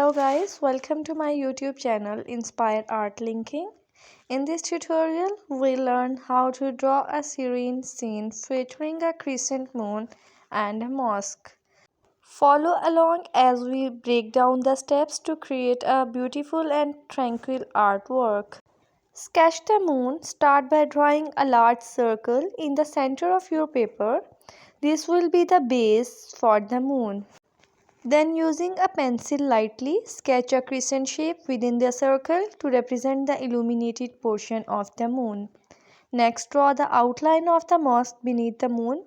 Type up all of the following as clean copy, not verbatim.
Hello guys, welcome to my YouTube channel Inspired Art Linking. In this tutorial, we'll learn how to draw a serene scene featuring a crescent moon and a mosque. Follow along as we break down the steps to create a beautiful and tranquil artwork. Sketch the moon. Start by drawing a large circle in the center of your paper. This will be the base for the moon. Then using a pencil lightly sketch a crescent shape within the circle to represent the illuminated portion of the moon. Next, draw the outline of the mosque beneath the moon.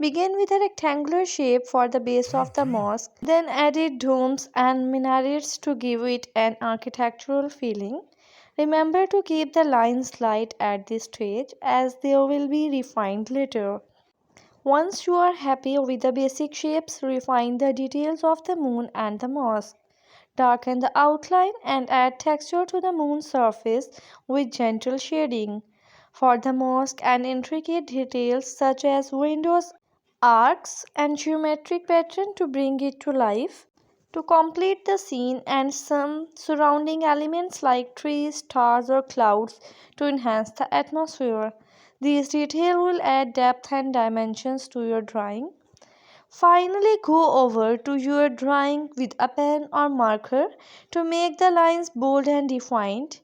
Begin with a rectangular shape for the base of the mosque, then added domes and minarets to give it an architectural feeling. Remember to keep the lines light at this stage as they will be refined later. Once you are happy with the basic shapes, refine the details of the moon and the mosque. Darken the outline and add texture to the moon's surface with gentle shading. For the mosque, and intricate details such as windows, arcs, and geometric pattern to bring it to life. To complete the scene, and some surrounding elements like trees, stars, or clouds to enhance the atmosphere. These details will add depth and dimensions to your drawing. Finally, go over to your drawing with a pen or marker to make the lines bold and defined.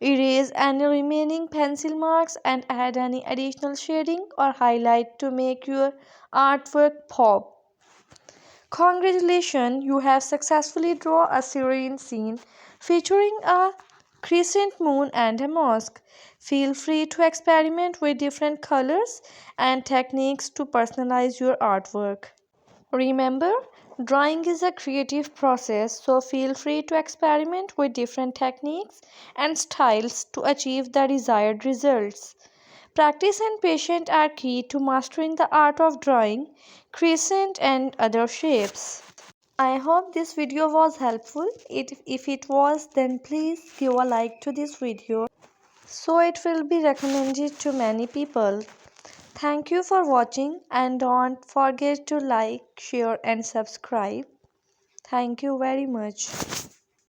Erase any remaining pencil marks and add any additional shading or highlight to make your artwork pop. Congratulations, you have successfully drawn a serene scene featuring a crescent moon and a mosque. Feel free to experiment with different colors and techniques to personalize your artwork. Remember, drawing is a creative process, so feel free to experiment with different techniques and styles to achieve the desired results. Practice and patience are key to mastering the art of drawing crescent and other shapes. I hope this video was helpful. If it was, then please give a like to this video so it will be recommended to many people. Thank you for watching and don't forget to like, share and subscribe. Thank you very much.